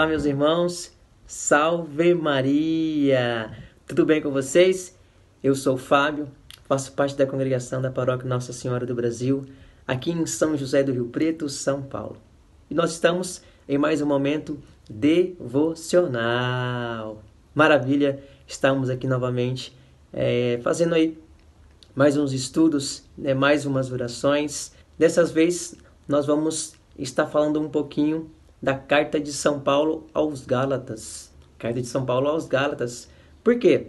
Olá, meus irmãos, salve Maria! Tudo bem com vocês? Eu sou o Fábio, faço parte da congregação da Paróquia Nossa Senhora do Brasil, aqui em São José do Rio Preto, São Paulo. E nós estamos em mais um momento devocional. Maravilha, estamos aqui novamente fazendo aí mais uns estudos, mais umas orações. Dessa vez nós vamos estar falando um pouquinho da Carta de São Paulo aos Gálatas. Carta de São Paulo aos Gálatas. Por quê?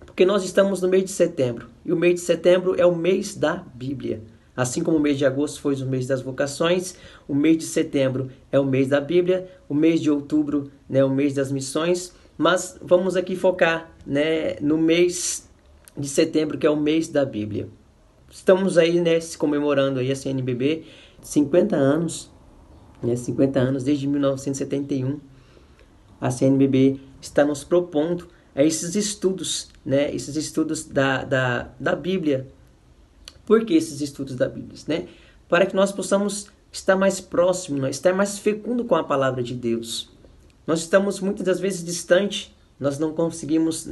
Porque nós estamos no mês de setembro. E o mês de setembro é o mês da Bíblia. Assim como o mês de agosto foi o mês das vocações, o mês de setembro é o mês da Bíblia, o mês de outubro é o mês das missões. Mas vamos aqui focar no mês de setembro, que é o mês da Bíblia. Estamos aí comemorando aí a CNBB 50 anos. 50 anos, desde 1971, a CNBB está nos propondo esses estudos, esses estudos da Bíblia. Por que esses estudos da Bíblia? Para que nós possamos estar mais próximos, estar mais fecundo com a palavra de Deus. Nós estamos muitas das vezes distante, nós não conseguimos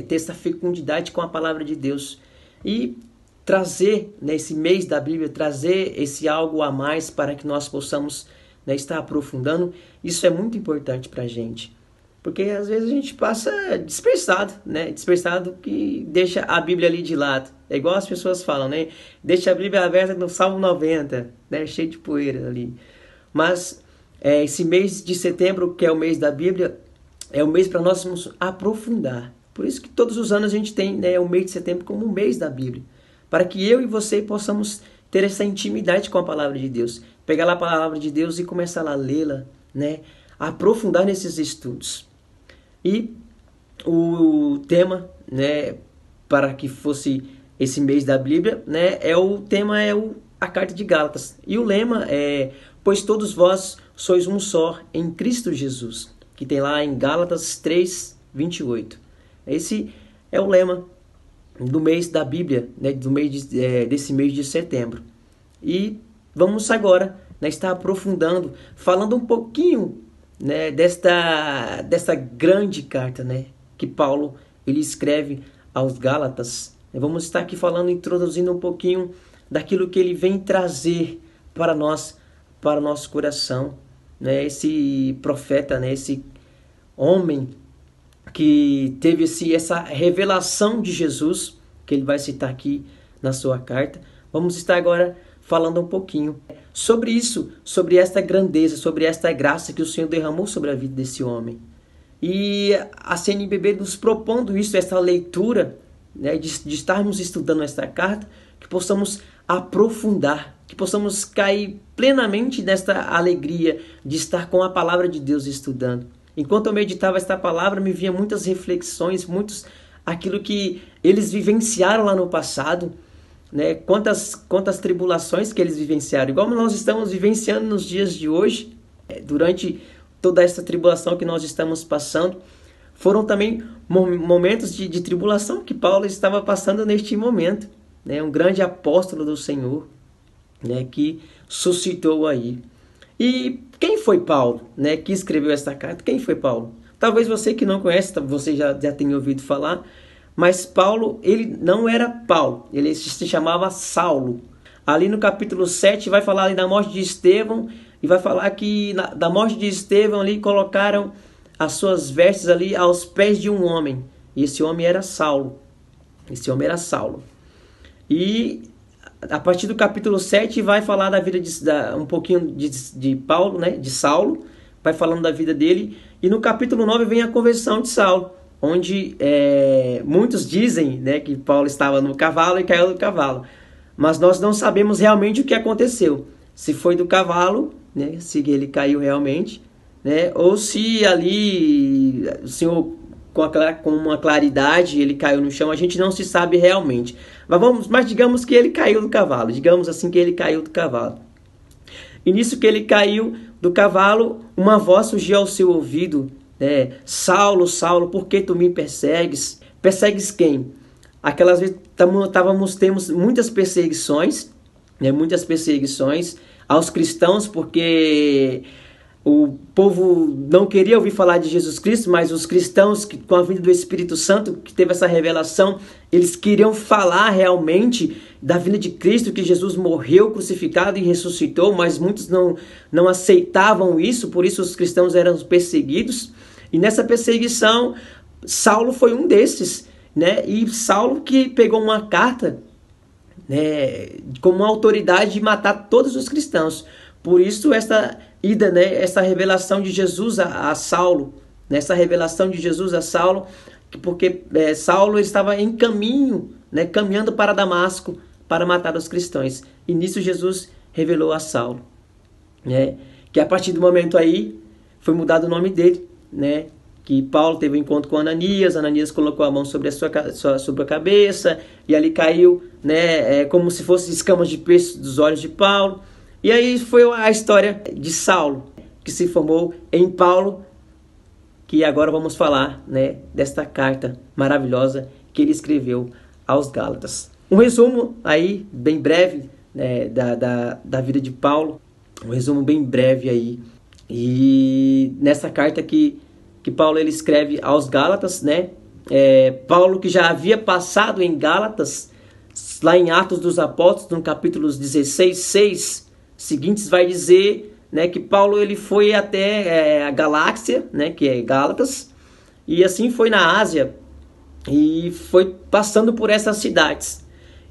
ter essa fecundidade com a palavra de Deus. E trazer esse mês da Bíblia, trazer esse algo a mais para que nós possamos estar aprofundando, isso é muito importante para a gente. Porque às vezes a gente passa dispersado, dispersado, que deixa a Bíblia ali de lado. É igual as pessoas falam, deixa a Bíblia aberta no Salmo 90, cheio de poeira ali. Mas esse mês de setembro, que é o mês da Bíblia, é o mês para nós nos aprofundar. Por isso que todos os anos a gente tem o mês de setembro como o mês da Bíblia. Para que eu e você possamos ter essa intimidade com a palavra de Deus. Pegar lá a palavra de Deus e começar a lê-la, aprofundar nesses estudos. E o tema, para que fosse esse mês da Bíblia, a Carta de Gálatas. E o lema é: pois todos vós sois um só em Cristo Jesus, que tem lá em Gálatas 3, 28. Esse é o lema do mês da Bíblia, desse mês de setembro. E vamos agora estar aprofundando, falando um pouquinho desta grande carta que Paulo ele escreve aos Gálatas. Vamos estar aqui falando, introduzindo um pouquinho daquilo que ele vem trazer para nós, para o nosso coração. Esse profeta, esse homem que teve essa revelação de Jesus, que ele vai citar aqui na sua carta. Vamos estar agora falando um pouquinho sobre isso, sobre esta grandeza, sobre esta graça que o Senhor derramou sobre a vida desse homem. E a CNBB nos propondo isso, essa leitura, de estarmos estudando esta carta, que possamos aprofundar, que possamos cair plenamente nesta alegria de estar com a palavra de Deus estudando. Enquanto eu meditava esta palavra, me vinha muitas reflexões, aquilo que eles vivenciaram lá no passado, quantas tribulações que eles vivenciaram, igual nós estamos vivenciando nos dias de hoje, durante toda essa tribulação que nós estamos passando. Foram também momentos de tribulação que Paulo estava passando neste momento, um grande apóstolo do Senhor, que suscitou aí. E quem foi Paulo, que escreveu essa carta? Quem foi Paulo? Talvez você que não conhece, você já tenha ouvido falar, mas Paulo, ele não era Paulo, ele se chamava Saulo. Ali no capítulo 7 vai falar ali da morte de Estevão, e vai falar que da morte de Estevão ali colocaram as suas vestes ali aos pés de um homem. E esse homem era Saulo. E a partir do capítulo 7 vai falar da vida um pouquinho de Paulo, de Saulo, vai falando da vida dele. E no capítulo 9 vem a conversão de Saulo, onde muitos dizem que Paulo estava no cavalo e caiu do cavalo. Mas nós não sabemos realmente o que aconteceu. Se foi do cavalo, se ele caiu realmente, ou se ali o Senhor, com uma claridade, ele caiu no chão, a gente não se sabe realmente. Mas digamos que ele caiu do cavalo, E nisso que ele caiu do cavalo, uma voz surgiu ao seu ouvido: Saulo, Saulo, por que tu me persegues? Persegues quem? Aquelas vezes temos muitas perseguições aos cristãos, porque o povo não queria ouvir falar de Jesus Cristo, mas os cristãos, com a vinda do Espírito Santo, que teve essa revelação, eles queriam falar realmente da vinda de Cristo, que Jesus morreu crucificado e ressuscitou, mas muitos não aceitavam isso, por isso os cristãos eram perseguidos. E nessa perseguição, Saulo foi um desses, né? E Saulo que pegou uma carta, né, como uma autoridade de matar todos os cristãos. Por isso essa ida, né, essa revelação de Jesus a Saulo, nessa revelação de Jesus a Saulo, porque Saulo estava em caminho, né, caminhando para Damasco para matar os cristãos. E nisso Jesus revelou a Saulo, né, que a partir do momento aí foi mudado o nome dele, né, que Paulo teve um encontro com Ananias, Ananias colocou a mão sobre a cabeça, e ali caiu, né, como se fossem escamas de peixe dos olhos de Paulo. E aí foi a história de Saulo, que se formou em Paulo, que agora vamos falar, né, desta carta maravilhosa que ele escreveu aos Gálatas. Um resumo aí, bem breve, né, da vida de Paulo, um resumo bem breve aí. E nessa carta que Paulo ele escreve aos Gálatas, né, Paulo que já havia passado em Gálatas, lá em Atos dos Apóstolos, no capítulo 16, 6, seguintes, vai dizer, né, que Paulo ele foi até a Galáxia, né, que é Gálatas, e assim foi na Ásia, e foi passando por essas cidades.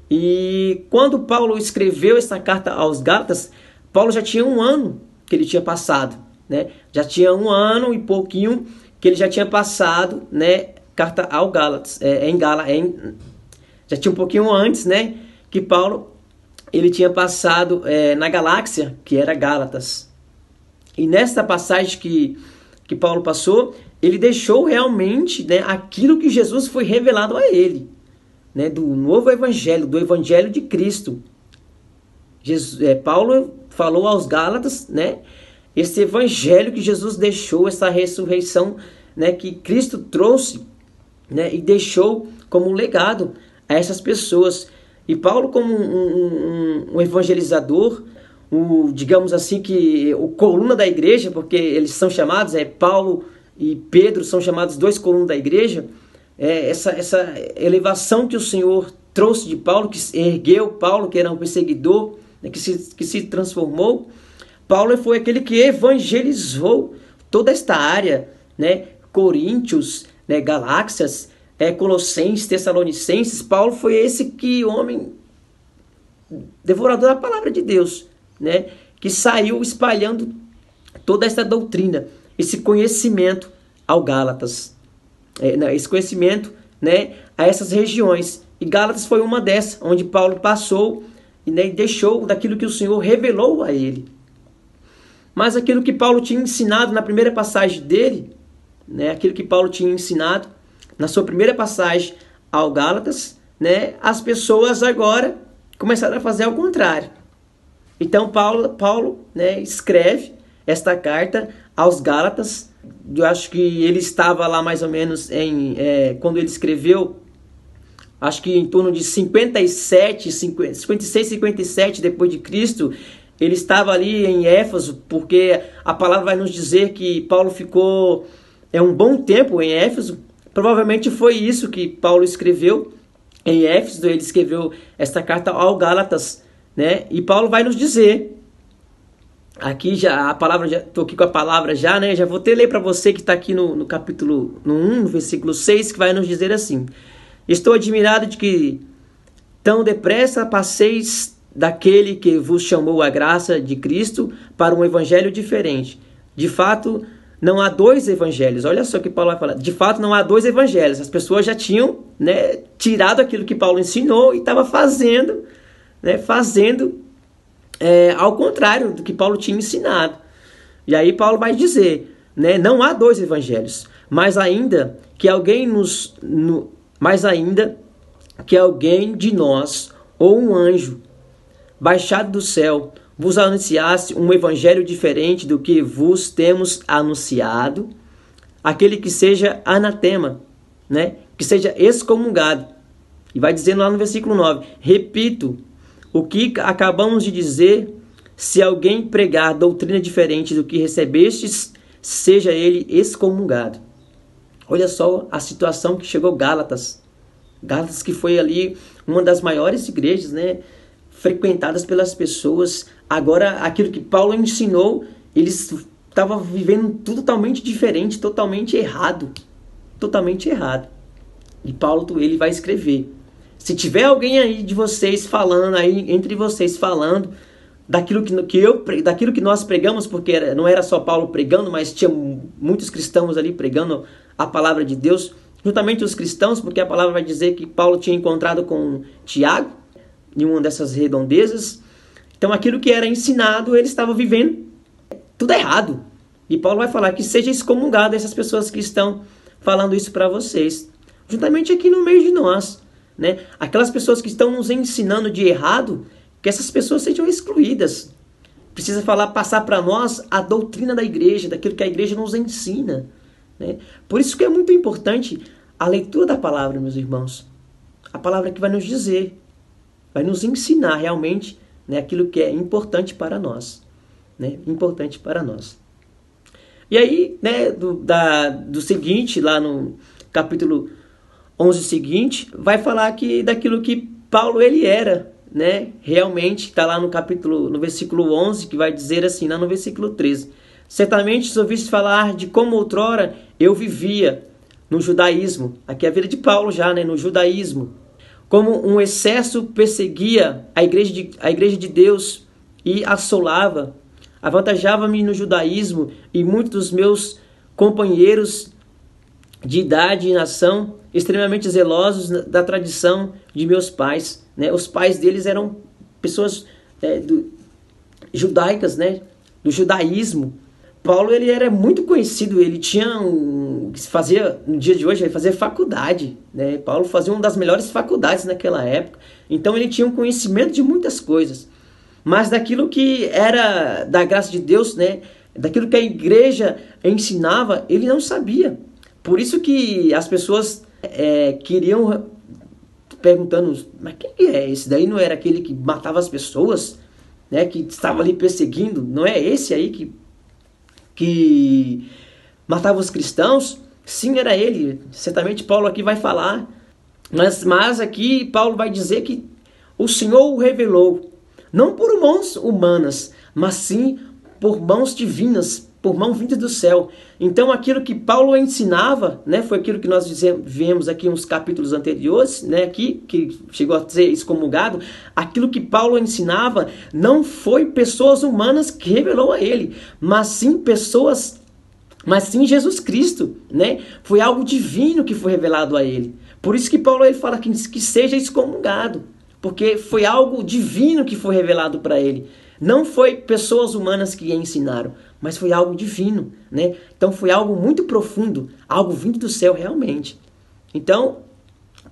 E quando Paulo escreveu essa carta aos Gálatas, Paulo já tinha um ano que ele tinha passado, né, já tinha um ano e pouquinho que ele já tinha passado, né, carta ao Gálatas, já tinha um pouquinho antes, né, que Paulo ele tinha passado na Galáxia, que era Gálatas. E nessa passagem que Paulo passou, ele deixou realmente, né, aquilo que Jesus foi revelado a ele, né, do novo evangelho, do evangelho de Cristo. Paulo falou aos Gálatas, né, esse evangelho que Jesus deixou, essa ressurreição, né, que Cristo trouxe, né, e deixou como legado a essas pessoas. E Paulo, como um evangelizador, digamos assim, que o coluna da igreja, porque eles são chamados, Paulo e Pedro são chamados dois colunas da igreja, essa elevação que o Senhor trouxe de Paulo, que ergueu Paulo, que era um perseguidor, né, que se transformou. Paulo foi aquele que evangelizou toda esta área, né, Coríntios, né, Galáxias, Colossenses, Tessalonicenses. Paulo foi esse homem devorador da palavra de Deus, né, que saiu espalhando toda essa doutrina, esse conhecimento ao Gálatas, esse conhecimento, né, a essas regiões. E Gálatas foi uma dessas, onde Paulo passou, né, e deixou daquilo que o Senhor revelou a ele. Mas aquilo que Paulo tinha ensinado na primeira passagem dele, né, aquilo que Paulo tinha ensinado na sua primeira passagem ao Gálatas, né, as pessoas agora começaram a fazer ao contrário. Então Paulo, né, escreve esta carta aos Gálatas. Eu acho que ele estava lá mais ou menos quando ele escreveu, acho que em torno de 56, 57 depois de Cristo. Ele estava ali em Éfeso, porque a palavra vai nos dizer que Paulo ficou um bom tempo em Éfeso. Provavelmente foi isso que Paulo escreveu em Éfeso. Ele escreveu esta carta ao Gálatas, né? E Paulo vai nos dizer, aqui já a palavra, já estou aqui com a palavra já, né? Já vou até ler para você que está aqui no capítulo 1, no versículo 6, que vai nos dizer assim: estou admirado de que tão depressa passeis daquele que vos chamou a graça de Cristo para um evangelho diferente. De fato, não há dois evangelhos. Olha só o que Paulo vai falar. De fato, não há dois evangelhos. As pessoas já tinham, né, tirado aquilo que Paulo ensinou e estava fazendo, né, ao contrário do que Paulo tinha ensinado. E aí Paulo vai dizer, né, não há dois evangelhos, mas ainda que alguém de nós ou um anjo baixado do céu vos anunciasse um evangelho diferente do que vos temos anunciado, aquele que seja anatema, né, que seja excomungado. E vai dizendo lá no versículo 9, repito, o que acabamos de dizer Se alguém pregar doutrina diferente do que recebestes, seja ele excomungado. Olha só a situação que chegou Gálatas. Gálatas, que foi ali uma das maiores igrejas, né, frequentadas pelas pessoas. Agora, aquilo que Paulo ensinou, eles estavam vivendo tudo totalmente diferente, totalmente errado. Totalmente errado. E Paulo, ele vai escrever: se tiver alguém aí de vocês falando, aí entre vocês falando daquilo que nós pregamos, porque não era só Paulo pregando, mas tinha muitos cristãos ali pregando a palavra de Deus, juntamente os cristãos, porque a palavra vai dizer que Paulo tinha encontrado com Tiago em uma dessas redondezas. Então aquilo que era ensinado, ele estava vivendo tudo errado. E Paulo vai falar que seja excomungado essas pessoas que estão falando isso para vocês, juntamente aqui no meio de nós, né? Aquelas pessoas que estão nos ensinando de errado, que essas pessoas sejam excluídas. Precisa passar para nós a doutrina da igreja, daquilo que a igreja nos ensina, né? Por isso que é muito importante a leitura da palavra, meus irmãos. A palavra que vai nos dizer, vai nos ensinar realmente, né, aquilo que é importante para nós, né? Importante para nós. E aí, né, do seguinte, lá no capítulo 11 seguinte, vai falar aqui daquilo que Paulo ele era, né? Realmente, está lá no versículo 11, que vai dizer assim, lá no versículo 13. Certamente ouviste falar de como outrora eu vivia no judaísmo. Aqui é a vida de Paulo já, né? No judaísmo. Como um excesso perseguia a igreja de Deus e assolava. Avantajava-me no judaísmo e muitos dos meus companheiros de idade e nação, extremamente zelosos da tradição de meus pais, né? Os pais deles eram pessoas judaicas, né? Do judaísmo. Paulo ele era muito conhecido, ele tinha no dia de hoje, ele fazia faculdade, né? Paulo fazia uma das melhores faculdades naquela época, então ele tinha um conhecimento de muitas coisas, mas daquilo que era da graça de Deus, né? Daquilo que a igreja ensinava, ele não sabia. Por isso que as pessoas queriam, perguntando, mas quem é esse? Daí não era aquele que matava as pessoas, né? Que estava ali perseguindo? Não é esse aí que matava os cristãos? Sim, era ele. Certamente Paulo aqui vai falar. Mas aqui Paulo vai dizer que o Senhor o revelou, não por mãos humanas, mas sim por mãos divinas, por mão vinda do céu. Então aquilo que Paulo ensinava, né, foi aquilo que nós vemos aqui uns capítulos anteriores, né, aqui, que chegou a ser excomungado. Aquilo que Paulo ensinava não foi pessoas humanas que revelou a ele, mas sim Jesus Cristo, né? Foi algo divino que foi revelado a ele. Por isso que Paulo ele fala que seja excomungado, porque foi algo divino que foi revelado para ele. Não foi pessoas humanas que ensinaram, mas foi algo divino, né? Então foi algo muito profundo, algo vindo do céu realmente. Então,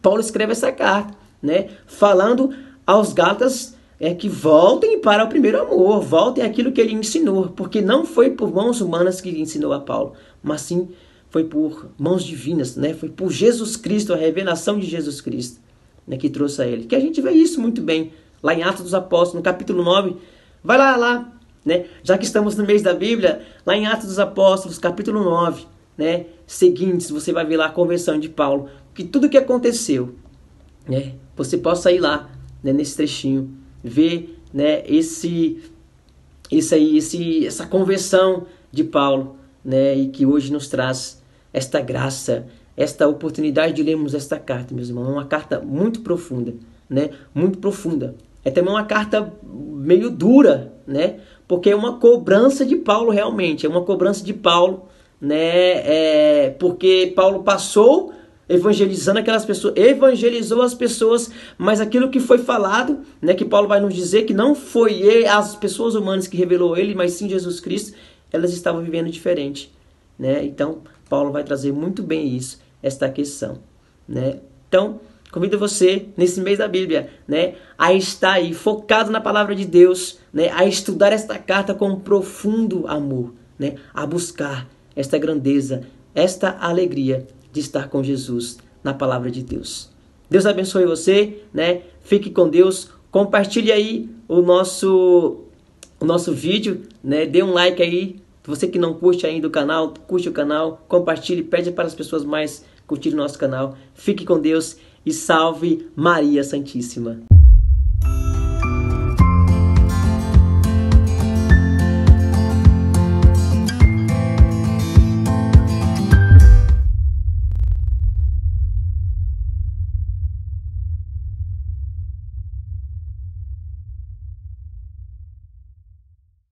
Paulo escreve essa carta, né? Falando aos Gálatas que voltem para o primeiro amor, voltem àquilo que ele ensinou, porque não foi por mãos humanas que ele ensinou a Paulo, mas sim foi por mãos divinas, né? Foi por Jesus Cristo, a revelação de Jesus Cristo, né, que trouxe a ele. Que a gente vê isso muito bem lá em Atos dos Apóstolos, no capítulo 9. Vai lá, né? Já que estamos no mês da Bíblia, lá em Atos dos Apóstolos, capítulo 9, né? Seguintes, você vai ver lá a conversão de Paulo, que tudo que aconteceu, né? Você possa ir lá, né, nesse trechinho, ver, né, essa conversão de Paulo, né? E que hoje nos traz esta graça, esta oportunidade de lermos esta carta, meus irmãos. É uma carta muito profunda, né? Muito profunda. É também uma carta meio dura, né? Porque é uma cobrança de Paulo realmente. É uma cobrança de Paulo, né? Porque Paulo passou evangelizando aquelas pessoas, evangelizou as pessoas, mas aquilo que foi falado, né? Que Paulo vai nos dizer que não foi as pessoas humanas que revelou ele, mas sim Jesus Cristo. Elas estavam vivendo diferente, né? Então Paulo vai trazer muito bem isso, esta questão, né? Então convido você, nesse mês da Bíblia, né, a estar aí focado na palavra de Deus, né, a estudar esta carta com profundo amor, né, a buscar esta grandeza, esta alegria de estar com Jesus na palavra de Deus. Deus abençoe você, né? Fique com Deus. Compartilhe aí o nosso o nosso vídeo, né? Dê um like aí. Você que não curte ainda o canal, curte o canal, compartilhe, pede para as pessoas mais curtirem o nosso canal. Fique com Deus e salve Maria Santíssima.